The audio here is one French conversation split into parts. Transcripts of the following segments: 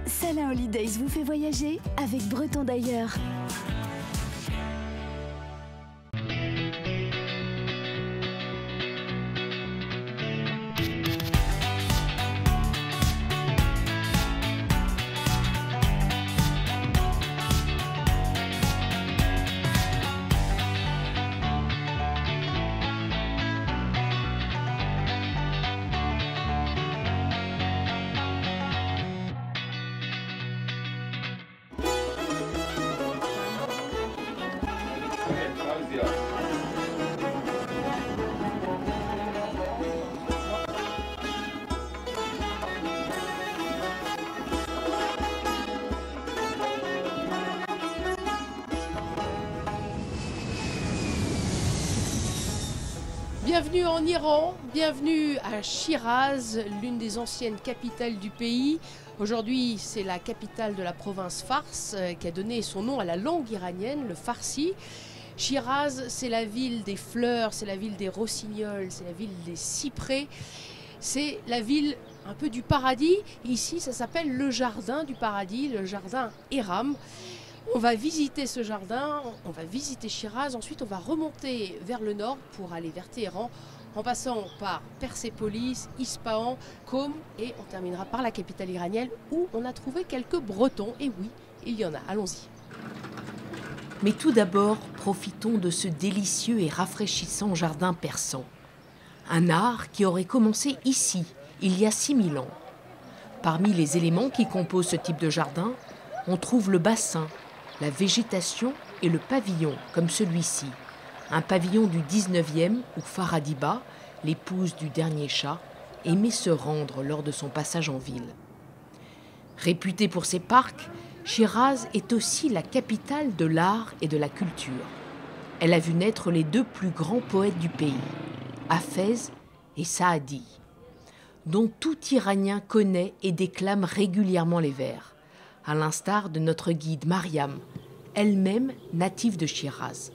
Salin Holidays vous fait voyager avec Breton d'ailleurs. Bienvenue en Iran, bienvenue à Chiraz, l'une des anciennes capitales du pays. Aujourd'hui, c'est la capitale de la province Fars qui a donné son nom à la langue iranienne, le farsi. Chiraz, c'est la ville des fleurs, c'est la ville des rossignols, c'est la ville des cyprès. C'est la ville un peu du paradis. Ici, ça s'appelle le jardin du paradis, le jardin Eram. On va visiter ce jardin, on va visiter Chiraz, ensuite on va remonter vers le nord pour aller vers Téhéran, en passant par Persépolis, Ispahan, Qom, et on terminera par la capitale iranienne où on a trouvé quelques Bretons. Et oui, il y en a, allons-y. Mais tout d'abord, profitons de ce délicieux et rafraîchissant jardin persan. Un art qui aurait commencé ici, il y a 6000 ans. Parmi les éléments qui composent ce type de jardin, on trouve le bassin, la végétation et le pavillon, comme celui-ci. Un pavillon du 19e où Faradiba, l'épouse du dernier Shah, aimait se rendre lors de son passage en ville. Réputée pour ses parcs, Chiraz est aussi la capitale de l'art et de la culture. Elle a vu naître les deux plus grands poètes du pays, Hafez et Saadi, dont tout Iranien connaît et déclame régulièrement les vers, à l'instar de notre guide Mariam, elle-même native de Chiraz.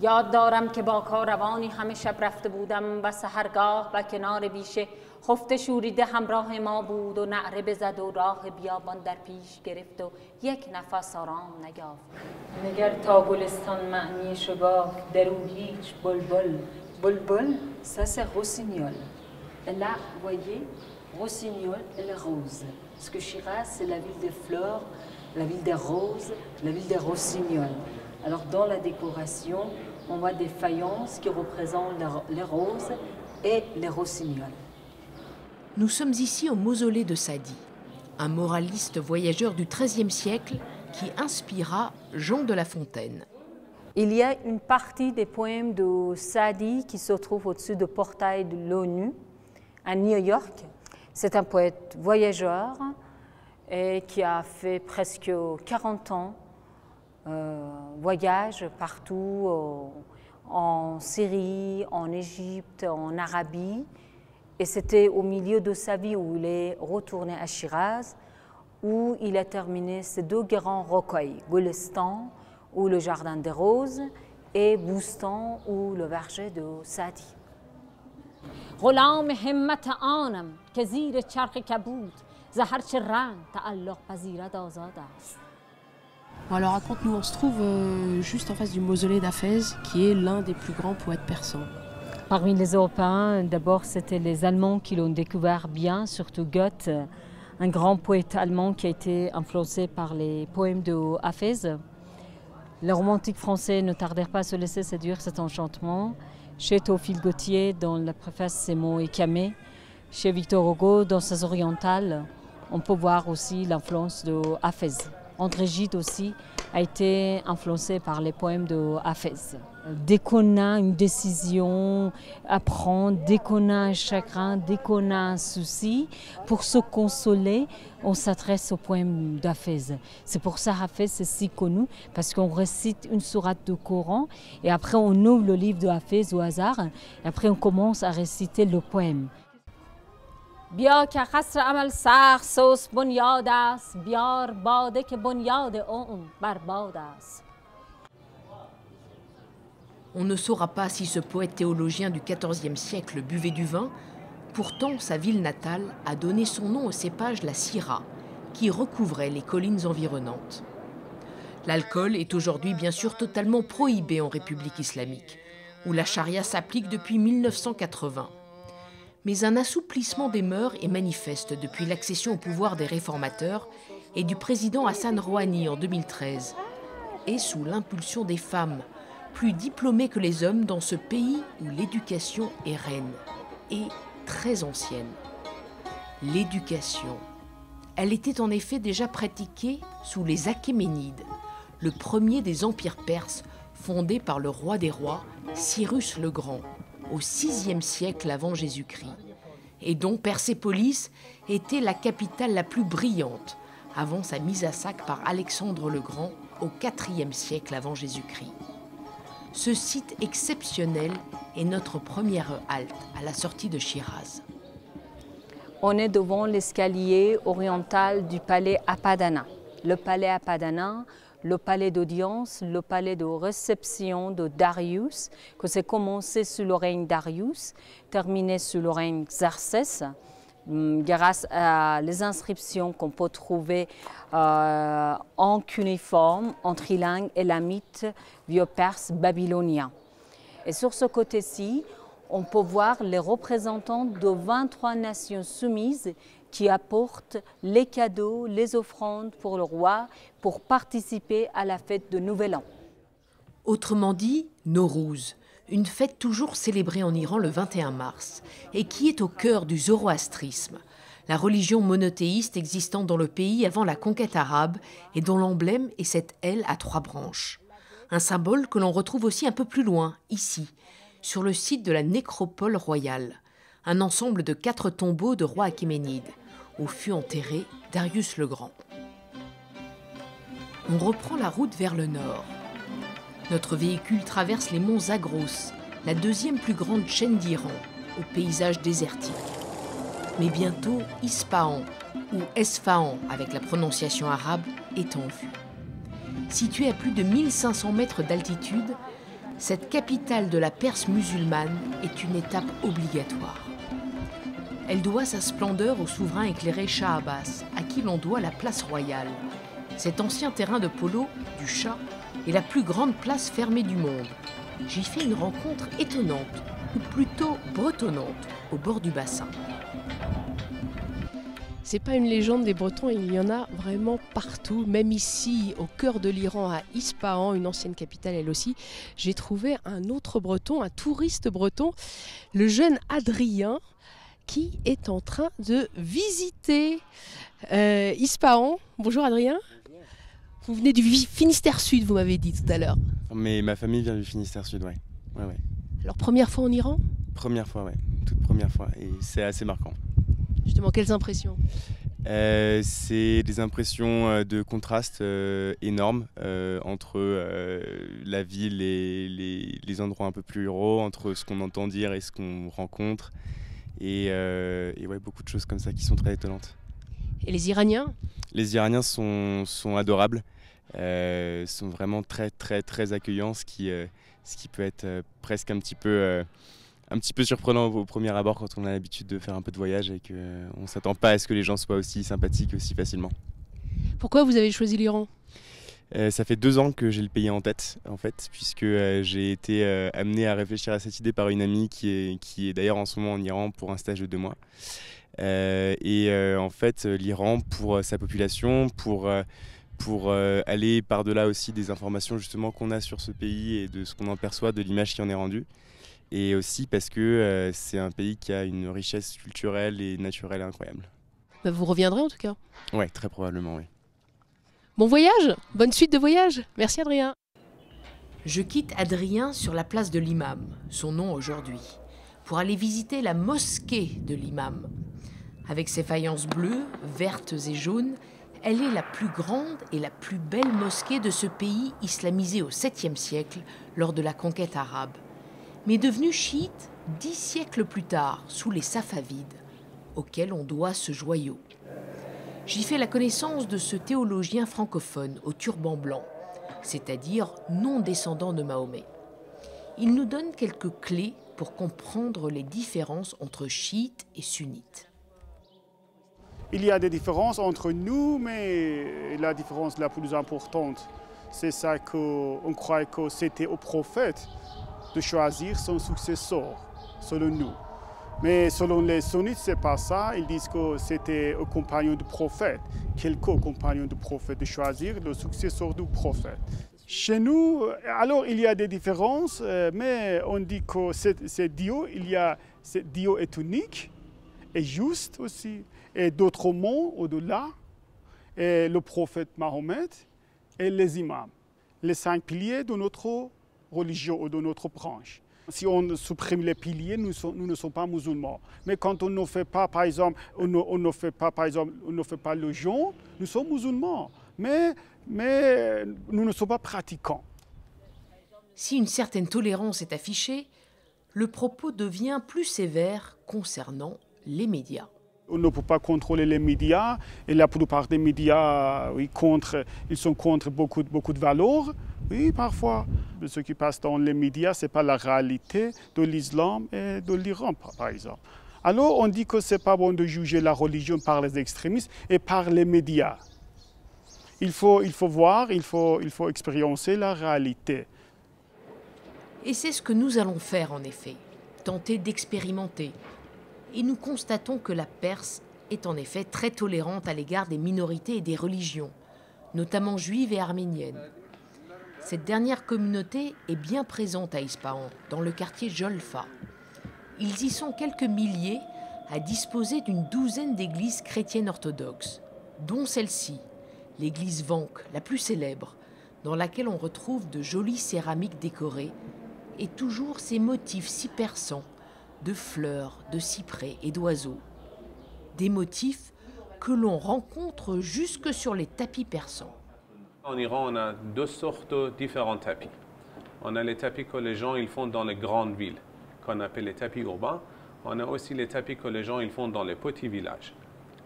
یاد دارم که با کاروانی همه شب رفته بودم و سحرگاه و کنار بیشه خفته شوریده همراه ما بود و نعره بزد و راه بیابان در پیش گرفت و یک نفس آرام نیافت نگر تا گلستان معنی شگاه در او هیچ بلبل بلبل ça c'est rossignol et là vous voyez rossignol et les roses parce que Chiraz c'est la ville des fleurs, la ville des roses, la ville des rossignols. Alors dans la décoration, on voit des faïences qui représentent les roses et les rossignols. Nous sommes ici au mausolée de Saadi, un moraliste voyageur du XIIIe siècle qui inspira Jean de La Fontaine. Il y a une partie des poèmes de Saadi qui se trouve au-dessus du portail de l'ONU à New York. C'est un poète voyageur et qui a fait presque 40 ans voyage partout en Syrie, en Égypte, en Arabie. Et c'était au milieu de sa vie où il est retourné à Chiraz, où il a terminé ses deux grands recueils, Golestan ou le Jardin des Roses et Boustan ou le verger de Saadi. غلام همت آنم که زیر چرخ کبود ز هر چه رنگ تعلق پذیرد آزاد است. Bon, alors raconte-nous, on se trouve juste en face du mausolée d'Hafez, qui est l'un des plus grands poètes persans. Parmi les Européens, d'abord c'était les Allemands qui l'ont découvert bien, surtout Goethe, un grand poète allemand qui a été influencé par les poèmes de Hafez. Les romantiques français ne tardèrent pas à se laisser séduire cet enchantement. Chez Théophile Gautier, dans la préface Ces mots et Camé, chez Victor Hugo, dans ses orientales, on peut voir aussi l'influence de Hafez. André Gide aussi a été influencé par les poèmes de Hafez. Dès qu'on a une décision à prendre, dès qu'on a un chagrin, dès qu'on a un souci, pour se consoler, on s'adresse aux poèmes d'Hafez. C'est pour ça Hafez est si connu, parce qu'on récite une sourate du Coran et après on ouvre le livre de Hafez au hasard et après on commence à réciter le poème. بیا که قصر عمل سخت سوس بنیاد است بیار باده که بنیاد اون برباد است. On ne saura pas si ce poète théologien du XIVe siècle buvait du vin, pourtant sa ville natale a donné son nom au cépage la Syrah, qui recouvraient les collines environnantes. L'alcool est aujourd'hui bien sûr totalement prohibé en République islamique, où la charia s'applique depuis 1980. Mais un assouplissement des mœurs est manifeste depuis l'accession au pouvoir des réformateurs et du président Hassan Rouhani en 2013, et sous l'impulsion des femmes, plus diplômées que les hommes dans ce pays où l'éducation est reine et très ancienne. L'éducation. Elle était en effet déjà pratiquée sous les Achéménides, le premier des empires perses fondé par le roi des rois, Cyrus le Grand, au VIe siècle avant Jésus-Christ, et dont Persépolis était la capitale la plus brillante avant sa mise à sac par Alexandre le Grand au IVe siècle avant Jésus-Christ. Ce site exceptionnel est notre première halte à la sortie de Chiraz. On est devant l'escalier oriental du palais Apadana. Le palais Apadana, le palais d'audience, le palais de réception de Darius, que c'est commencé sous le règne Darius, terminé sous le règne Xerxès, grâce à les inscriptions qu'on peut trouver en cuneiforme, en trilingue élamite, vieux perse, babylonien. Et sur ce côté-ci, on peut voir les représentants de 23 nations soumises qui apportent les cadeaux, les offrandes pour le roi pour participer à la fête de Nouvel An. Autrement dit, Nowruz, une fête toujours célébrée en Iran le 21 mars et qui est au cœur du zoroastrisme, la religion monothéiste existant dans le pays avant la conquête arabe et dont l'emblème est cette aile à 3 branches. Un symbole que l'on retrouve aussi un peu plus loin, ici, sur le site de la nécropole royale, un ensemble de 4 tombeaux de rois achéménides, où fut enterré Darius le Grand. On reprend la route vers le nord. Notre véhicule traverse les monts Zagros, la 2e plus grande chaîne d'Iran, au paysage désertique. Mais bientôt, Ispahan, ou Esfahan avec la prononciation arabe, est en vue. Située à plus de 1500 mètres d'altitude, cette capitale de la Perse musulmane est une étape obligatoire. Elle doit sa splendeur au souverain éclairé Shah Abbas, à qui l'on doit la place royale. Cet ancien terrain de polo du Shah est la plus grande place fermée du monde. J'y fais une rencontre étonnante, ou plutôt bretonnante, au bord du bassin. C'est pas une légende des Bretons, il y en a vraiment partout, même ici, au cœur de l'Iran, à Ispahan, une ancienne capitale elle aussi. J'ai trouvé un autre Breton, un touriste breton, le jeune Adrien, qui est en train de visiter Ispahan. Bonjour Adrien. Vous venez du Finistère Sud, vous m'avez dit tout à l'heure. Mais ma famille vient du Finistère Sud, ouais. Ouais. Alors première fois en Iran ? Première fois, ouais. Toute première fois. Et c'est assez marquant. Justement, quelles impressions ? C'est des impressions de contraste énormes entre la ville et les endroits un peu plus ruraux, entre ce qu'on entend dire et ce qu'on rencontre. Et ouais, beaucoup de choses comme ça qui sont très étonnantes. Et les Iraniens ? Les Iraniens sont adorables, sont vraiment très très très accueillants, ce qui peut être presque un petit peu surprenant au premier abord quand on a l'habitude de faire un peu de voyage et qu'on ne s'attend pas à ce que les gens soient aussi sympathiques aussi facilement. Pourquoi vous avez choisi l'Iran ? Ça fait 2 ans que j'ai le pays en tête, en fait, puisque j'ai été amené à réfléchir à cette idée par une amie qui est d'ailleurs en ce moment en Iran pour un stage de 2 mois. En fait, l'Iran, pour sa population, pour aller par-delà aussi des informations justement qu'on a sur ce pays et de ce qu'on en perçoit, de l'image qui en est rendue, et aussi parce que c'est un pays qui a une richesse culturelle et naturelle incroyable. Bah vous reviendrez en tout cas ? Ouais, très probablement, oui. Bon voyage, bonne suite de voyage. Merci Adrien. Je quitte Adrien sur la place de l'Imam, son nom aujourd'hui, pour aller visiter la mosquée de l'Imam. Avec ses faïences bleues, vertes et jaunes, elle est la plus grande et la plus belle mosquée de ce pays islamisé au 7e siècle lors de la conquête arabe, mais devenue chiite 10 siècles plus tard sous les Safavides, auxquels on doit ce joyau. J'y fais la connaissance de ce théologien francophone au turban blanc, c'est-à-dire non descendant de Mahomet. Il nous donne quelques clés pour comprendre les différences entre chiites et sunnites. Il y a des différences entre nous, mais la différence la plus importante, c'est ça qu'on croit que c'était au prophète de choisir son successeur, selon nous. Mais selon les sunnites, ce n'est pas ça. Ils disent que c'était au compagnon du prophète, quelques compagnons du prophète, de choisir le successeur du prophète. Chez nous, alors il y a des différences, mais on dit que c'est Dieu, Dieu est unique et juste aussi. Et d'autres mots au-delà, et le prophète Mahomet et les imams, les 5 piliers de notre religion ou de notre branche. Si on supprime les piliers, nous ne sommes pas musulmans. Mais quand on ne fait pas, par exemple, on ne fait pas le jeûne, nous sommes musulmans. Mais nous ne sommes pas pratiquants. Si une certaine tolérance est affichée, le propos devient plus sévère concernant les médias. On ne peut pas contrôler les médias et la plupart des médias, oui, ils sont contre beaucoup de valeurs. Oui, parfois. Ce qui passe dans les médias, ce n'est pas la réalité de l'islam et de l'Iran, par exemple. Alors on dit que ce n'est pas bon de juger la religion par les extrémistes et par les médias. Il faut voir, il faut expérimenter la réalité. Et c'est ce que nous allons faire en effet, tenter d'expérimenter. Et nous constatons que la Perse est en effet très tolérante à l'égard des minorités et des religions, notamment juives et arméniennes. Cette dernière communauté est bien présente à Ispahan, dans le quartier Jolfa. Ils y sont quelques milliers à disposer d'une douzaine d'églises chrétiennes orthodoxes, dont celle-ci, l'église Vank, la plus célèbre, dans laquelle on retrouve de jolies céramiques décorées et toujours ces motifs si perçants de fleurs, de cyprès et d'oiseaux. Des motifs que l'on rencontre jusque sur les tapis persans. En Iran, on a 2 sortes de différents tapis. On a les tapis que les gens ils font dans les grandes villes, qu'on appelle les tapis urbains. On a aussi les tapis que les gens ils font dans les petits villages,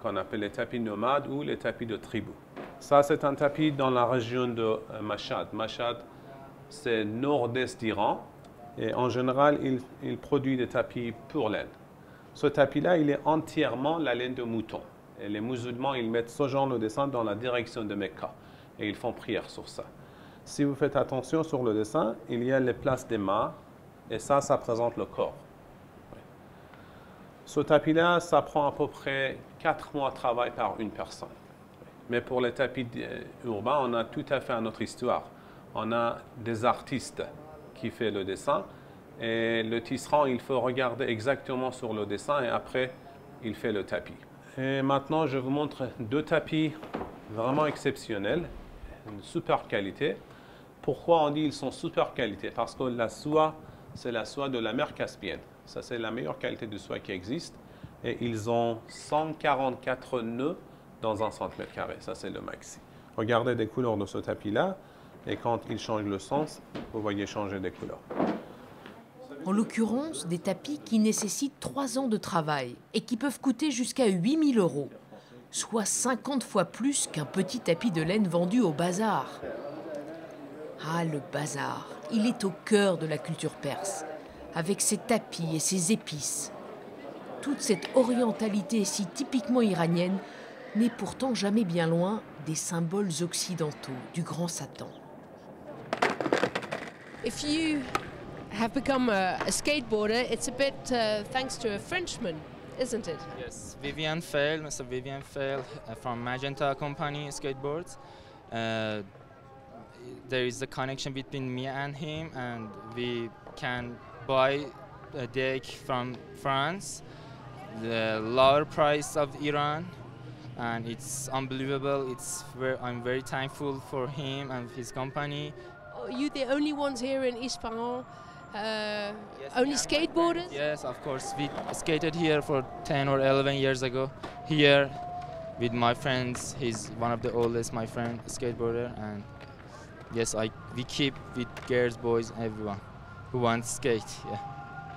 qu'on appelle les tapis nomades ou les tapis de tribu. Ça, c'est un tapis dans la région de Mashhad. Mashhad, c'est nord-est d'Iran. Et en général, il produit des tapis pour laine. Ce tapis-là, il est entièrement la laine de mouton. Et les musulmans, ils mettent ce genre de dessin dans la direction de Mecca. Et ils font prière sur ça. Si vous faites attention sur le dessin, il y a les places des mains. Et ça présente le corps. Ce tapis-là, ça prend à peu près 4 mois de travail par une personne. Mais pour les tapis urbains, on a tout à fait une autre histoire. On a des artistes qui font le dessin. Et le tisserand, il faut regarder exactement sur le dessin et après, il fait le tapis. Et maintenant, je vous montre 2 tapis vraiment exceptionnels, une super qualité. Pourquoi on dit qu'ils sont super qualité? Parce que la soie, c'est la soie de la mer Caspienne. Ça, c'est la meilleure qualité de soie qui existe. Et ils ont 144 nœuds dans un centimètre carré. Ça, c'est le maxi. Regardez les couleurs de ce tapis-là. Et quand il change le sens, vous voyez changer des couleurs. En l'occurrence, des tapis qui nécessitent 3 ans de travail et qui peuvent coûter jusqu'à 8 000 €, soit 50 fois plus qu'un petit tapis de laine vendu au bazar. Ah, le bazar, il est au cœur de la culture perse, avec ses tapis et ses épices. Toute cette orientalité si typiquement iranienne n'est pourtant jamais bien loin des symboles occidentaux du grand Satan. If you have become a skateboarder, it's a bit thanks to a Frenchman, isn't it? Yes, Vivian Fell, Mr. Vivian Fell from Magenta Company Skateboards. There is a connection between me and him, and we can buy a deck from France, the lower price of Iran, and it's unbelievable. I'm very thankful for him and his company. Are you the only ones here in Ispahan? Only skateboarders? Yes, of course. We skated here for 10 or 11 years ago. Here with my friends. He's one of the oldest, my friend, skateboarder. And yes, we keep with girls, boys, everyone who wants to skate. Yeah.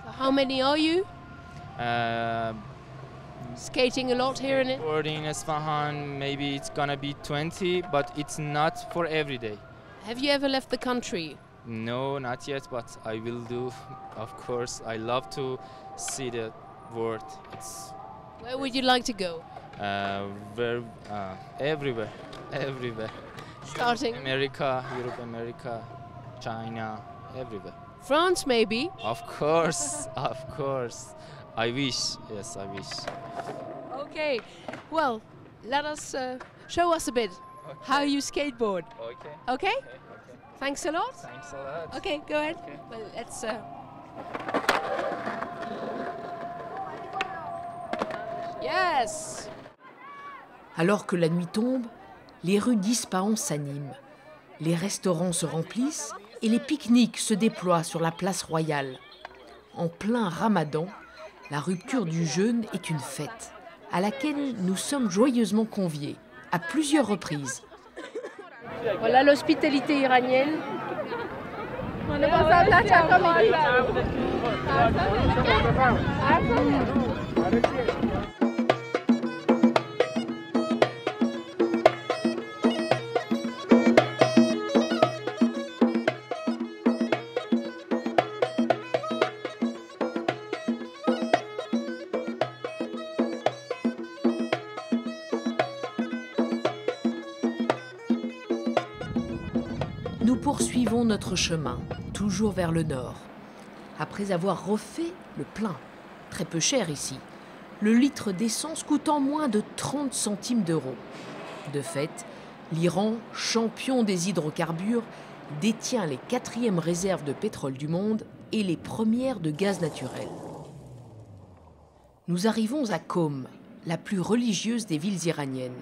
So how many are you? Skating a lot here in it? Skateboarding in Isfahan, maybe it's gonna be 20, but it's not for every day. Have you ever left the country? No, not yet, but I will do, of course. I love to see the world. Where would you like to go? Everywhere, everywhere. Starting America, Europe, America, China, everywhere. France, maybe. Of course, of course. I wish, yes, I wish. Okay. Well, let us show us a bit how you skateboard. Okay. Okay? Thanks a lot. Thanks a lot. Okay, go ahead. Okay. Well, let's. Yes. Alors que la nuit tombe, les rues d'Ispahan s'animent. Les restaurants se remplissent et les pique-niques se déploient sur la place royale. En plein Ramadan, la rupture du jeûne est une fête à laquelle nous sommes joyeusement conviés à plusieurs reprises. Voilà l'hospitalité iranienne. Nous poursuivons notre chemin, toujours vers le nord. Après avoir refait le plein, très peu cher ici, le litre d'essence coûtant moins de 30 centimes d'euros. De fait, l'Iran, champion des hydrocarbures, détient les 4e réserves de pétrole du monde et les premières de gaz naturel. Nous arrivons à Qom, la plus religieuse des villes iraniennes,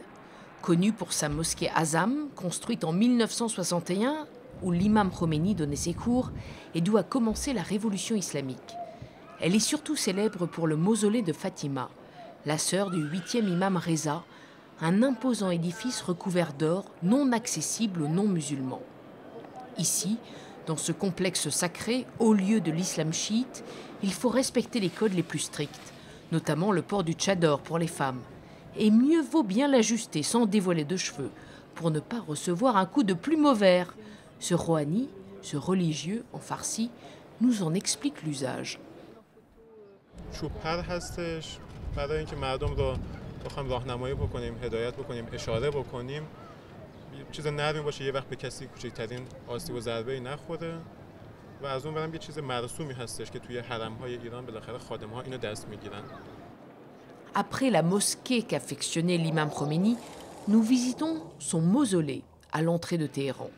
connue pour sa mosquée Azam, construite en 1961, où l'imam Khomeini donnait ses cours et d'où a commencé la révolution islamique. Elle est surtout célèbre pour le mausolée de Fatima, la sœur du 8e imam Reza, un imposant édifice recouvert d'or non accessible aux non-musulmans. Ici, dans ce complexe sacré, haut lieu de l'islam chiite, il faut respecter les codes les plus stricts, notamment le port du tchador pour les femmes. Et mieux vaut bien l'ajuster sans dévoiler de cheveux, pour ne pas recevoir un coup de plume au vert. Ce rouhani, ce religieux en farsi, nous en explique l'usage. چوب‌پر هستش برای اینکه مردم رو بخوایم راهنمایی بکنیم، هدایت بکنیم، اشاره بکنیم، چیز نرمی باشه، یه وقت به کسی کوچکترین آسیب و ضربه‌ای نخوره و از اون برم یه چیز مرسومی هستش که توی حرم‌های ایران بالاخره خادم‌ها اینو دست میگیرن. Après la mosquée qu'affectionnait l'imam Khomeini, nous visitons son mausolée à l'entrée de Téhéran.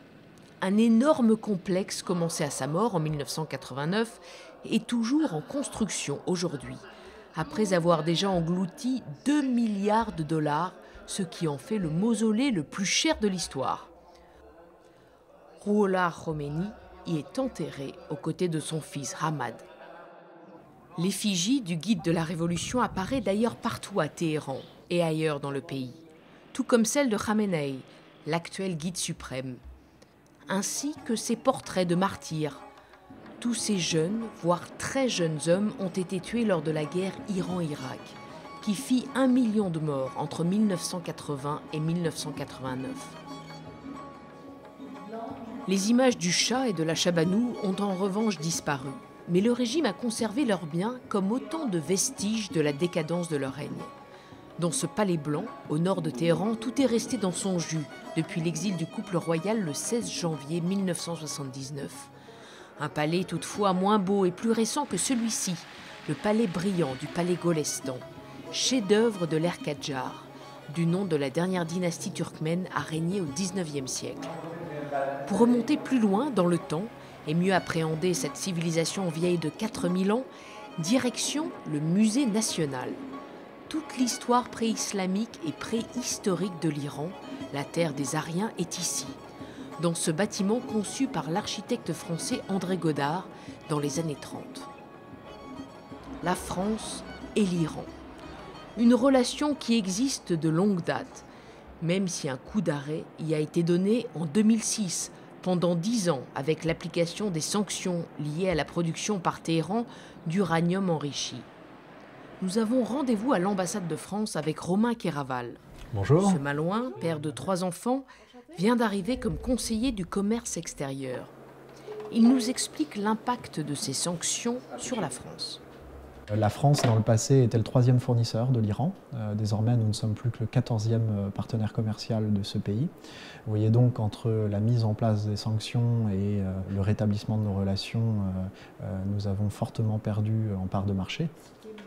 Un énorme complexe commencé à sa mort en 1989 est toujours en construction aujourd'hui, après avoir déjà englouti 2 milliards de dollars, ce qui en fait le mausolée le plus cher de l'histoire. Rouhollah Khomeini y est enterré aux côtés de son fils Hamad. L'effigie du guide de la Révolution apparaît d'ailleurs partout à Téhéran et ailleurs dans le pays, tout comme celle de Khamenei, l'actuel guide suprême, ainsi que ses portraits de martyrs. Tous ces jeunes, voire très jeunes hommes ont été tués lors de la guerre Iran-Irak, qui fit 1 million de morts entre 1980 et 1989. Les images du Shah et de la Chabanou ont en revanche disparu, mais le régime a conservé leurs biens comme autant de vestiges de la décadence de leur règne. Dans ce palais blanc, au nord de Téhéran, tout est resté dans son jus depuis l'exil du couple royal le 16 janvier 1979. Un palais toutefois moins beau et plus récent que celui-ci, le palais brillant du palais Golestan, chef-d'œuvre de l'ère Kadjar, du nom de la dernière dynastie turkmène à régner au XIXe siècle. Pour remonter plus loin dans le temps et mieux appréhender cette civilisation vieille de 4000 ans, direction le musée national. Toute l'histoire pré-islamique et préhistorique de l'Iran, la terre des Aryens, est ici, dans ce bâtiment conçu par l'architecte français André Godard dans les années 30. La France et l'Iran. Une relation qui existe de longue date, même si un coup d'arrêt y a été donné en 2006, pendant 10 ans, avec l'application des sanctions liées à la production par Téhéran d'uranium enrichi. Nous avons rendez-vous à l'ambassade de France avec Romain Kéraval. Bonjour. Ce Malouin, père de 3 enfants, vient d'arriver comme conseiller du commerce extérieur. Il nous explique l'impact de ces sanctions sur la France. La France, dans le passé, était le 3e fournisseur de l'Iran. Désormais, nous ne sommes plus que le 14e partenaire commercial de ce pays. Vous voyez donc qu'entre la mise en place des sanctions et le rétablissement de nos relations, nous avons fortement perdu en part de marché.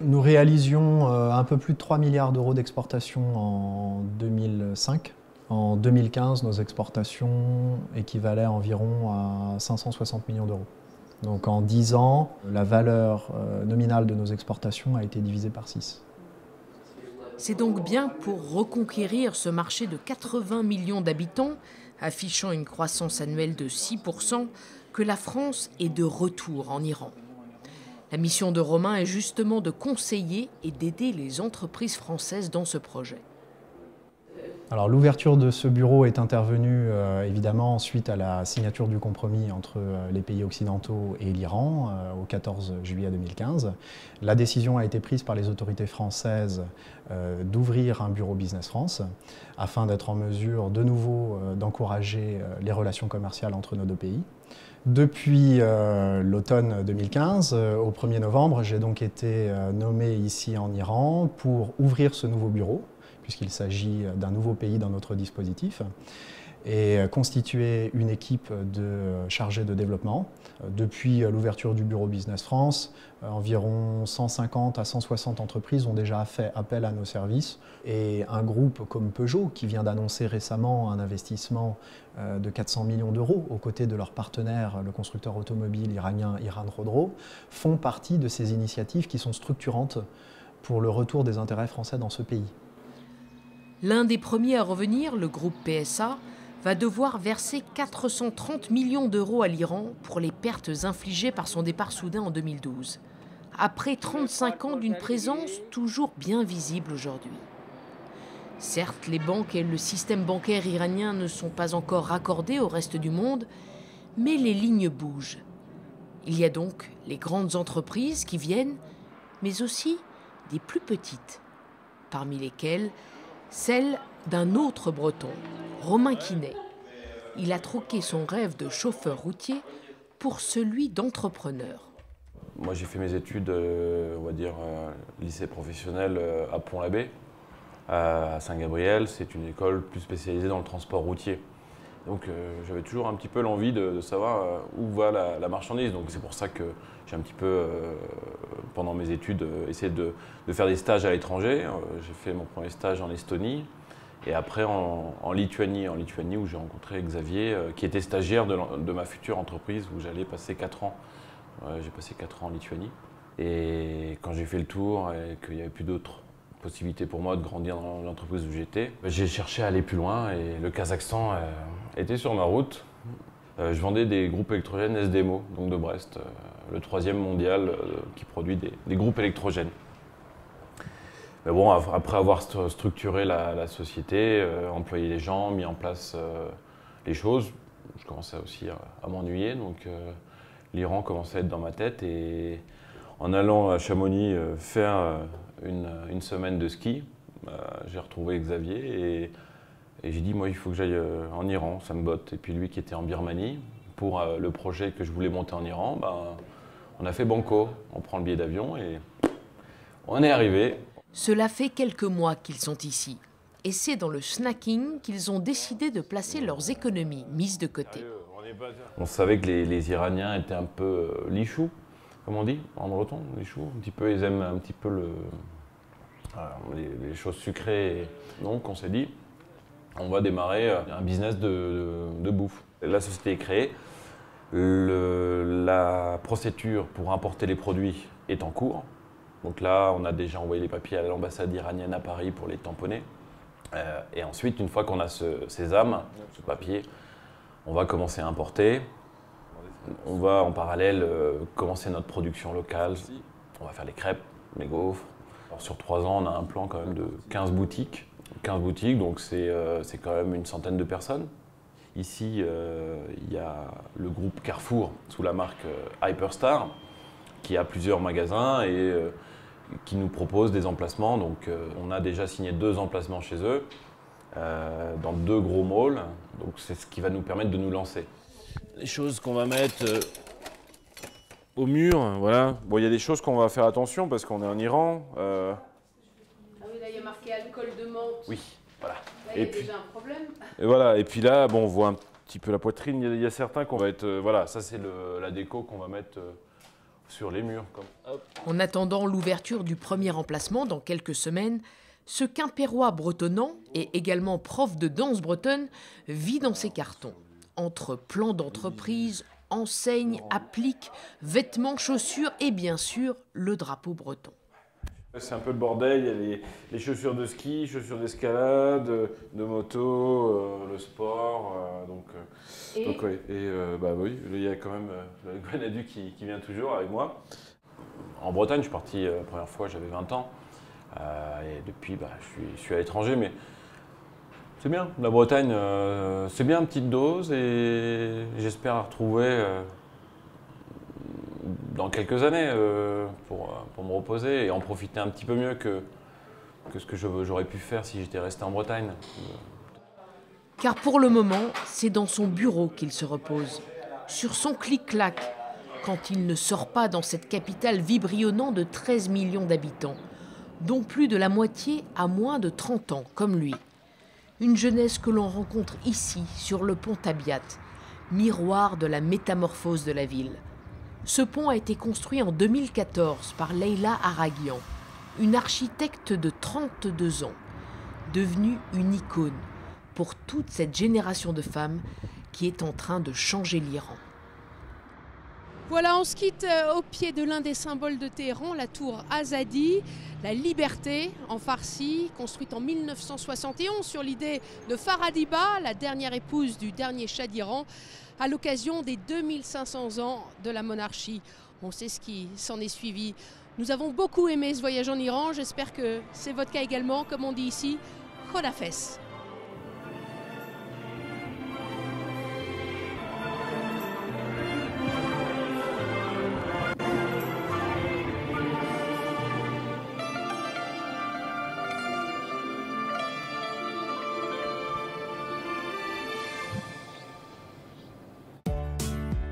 Nous réalisions un peu plus de 3 milliards d'euros d'exportation en 2005. En 2015, nos exportations équivalaient environ à 560 millions d'euros. Donc en 10 ans, la valeur nominale de nos exportations a été divisée par 6. C'est donc bien pour reconquérir ce marché de 80 millions d'habitants, affichant une croissance annuelle de 6%, que la France est de retour en Iran. La mission de Romain est justement de conseiller et d'aider les entreprises françaises dans ce projet. Alors l'ouverture de ce bureau est intervenue évidemment suite à la signature du compromis entre les pays occidentaux et l'Iran au 14 juillet 2015. La décision a été prise par les autorités françaises d'ouvrir un bureau Business France afin d'être en mesure de nouveau d'encourager les relations commerciales entre nos deux pays. Depuis l'automne 2015, au 1er novembre, j'ai donc été nommé ici en Iran pour ouvrir ce nouveau bureau, puisqu'il s'agit d'un nouveau pays dans notre dispositif, et constituer une équipe de chargés de développement. Depuis l'ouverture du bureau Business France, environ 150 à 160 entreprises ont déjà fait appel à nos services, et un groupe comme Peugeot, qui vient d'annoncer récemment un investissement de 400 millions d'euros aux côtés de leur partenaire, le constructeur automobile iranien Iran Khodro, font partie de ces initiatives qui sont structurantes pour le retour des intérêts français dans ce pays. L'un des premiers à revenir, le groupe PSA, va devoir verser 430 millions d'euros à l'Iran pour les pertes infligées par son départ soudain en 2012, après 35 ans d'une présence toujours bien visible aujourd'hui. Certes, les banques et le système bancaire iranien ne sont pas encore raccordés au reste du monde, mais les lignes bougent. Il y a donc les grandes entreprises qui viennent, mais aussi des plus petites, parmi lesquelles celle d'un autre Breton, Romain Quinet. Il a troqué son rêve de chauffeur routier pour celui d'entrepreneur. Moi j'ai fait mes études, on va dire, lycée professionnel à Pont-l'Abbé, à Saint-Gabriel. C'est une école plus spécialisée dans le transport routier. Donc j'avais toujours un petit peu l'envie de savoir où va la marchandise. Donc c'est pour ça que j'ai un petit peu, pendant mes études, essayé de faire des stages à l'étranger. J'ai fait mon premier stage en Estonie et après en Lituanie où j'ai rencontré Xavier, qui était stagiaire de ma future entreprise où j'allais passer 4 ans. J'ai passé 4 ans en Lituanie. Et quand j'ai fait le tour et qu'il n'y avait plus d'autres possibilités pour moi de grandir dans l'entreprise où j'étais, j'ai cherché à aller plus loin et le Kazakhstan était sur ma route. Je vendais des groupes électrogènes SDMO, donc de Brest, le 3e mondial qui produit des groupes électrogènes. Mais bon, après avoir structuré la société, employé les gens, mis en place les choses, je commençais aussi à m'ennuyer. Donc l'Iran commençait à être dans ma tête et en allant à Chamonix faire une semaine de ski, j'ai retrouvé Xavier et j'ai dit, moi, il faut que j'aille en Iran, ça me botte. Et puis lui qui était en Birmanie, pour le projet que je voulais monter en Iran, on a fait banco. On prend le billet d'avion et on est arrivé. Cela fait quelques mois qu'ils sont ici. Et c'est dans le snacking qu'ils ont décidé de placer leurs économies mises de côté. On savait que les Iraniens étaient un peu lichous, comme on dit en breton, lichous. Un petit peu, ils aiment un petit peu les choses sucrées. Donc on s'est dit, on va démarrer un business de bouffe. La société est créée, la procédure pour importer les produits est en cours. Donc là, on a déjà envoyé les papiers à l'ambassade iranienne à Paris pour les tamponner. Et ensuite, une fois qu'on a ce sésame, ce papier, on va commencer à importer. On va en parallèle commencer notre production locale. On va faire les crêpes, les gaufres. Alors, sur 3 ans, on a un plan quand même de 15 boutiques. 15 boutiques, donc c'est quand même une centaine de personnes. Ici, il y a le groupe Carrefour, sous la marque Hyperstar, qui a plusieurs magasins et qui nous propose des emplacements. Donc on a déjà signé 2 emplacements chez eux, dans 2 gros malls. Donc c'est ce qui va nous permettre de nous lancer. Les choses qu'on va mettre au mur, voilà. Bon, il y a des choses qu'on va faire attention parce qu'on est en Iran. Ah oui, là il y a marqué alcool de menthe. Oui, voilà. Là il y a déjà un problème. Et voilà, et puis là, bon, on voit un petit peu la poitrine. Il y a certains qu'on va être, voilà, ça c'est la déco qu'on va mettre sur les murs. Hop. En attendant l'ouverture du premier emplacement dans quelques semaines, ce Quimpérois bretonnant et également prof de danse bretonne vit dans ses cartons. Entre plans d'entreprise, enseignes, appliques, vêtements, chaussures et bien sûr le drapeau breton. C'est un peu le bordel, il y a les chaussures de ski, chaussures d'escalade, de moto, le sport. Donc ouais. Et bah oui, il y a quand même le Grenadu qui vient toujours avec moi. En Bretagne, je suis parti la première fois, j'avais 20 ans. Et depuis, bah, je suis à l'étranger, mais c'est bien. La Bretagne, c'est bien, une petite dose, et j'espère la retrouver dans quelques années pour me reposer et en profiter un petit peu mieux que ce que j'aurais pu faire si j'étais resté en Bretagne. Car pour le moment, c'est dans son bureau qu'il se repose, sur son clic-clac, quand il ne sort pas dans cette capitale vibrionnante de 13 millions d'habitants, dont plus de la moitié a moins de 30 ans, comme lui. Une jeunesse que l'on rencontre ici, sur le pont Tabiat, miroir de la métamorphose de la ville. Ce pont a été construit en 2014 par Leila Araguian, une architecte de 32 ans, devenue une icône pour toute cette génération de femmes qui est en train de changer l'Iran. Voilà, on se quitte au pied de l'un des symboles de Téhéran, la tour Azadi, la liberté en farsi, construite en 1971 sur l'idée de Faradiba, la dernière épouse du dernier Shah d'Iran, à l'occasion des 2500 ans de la monarchie. On sait ce qui s'en est suivi. Nous avons beaucoup aimé ce voyage en Iran, j'espère que c'est votre cas également, comme on dit ici, Khodafes.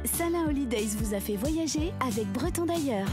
Salin Holidays vous a fait voyager avec Breton d'ailleurs.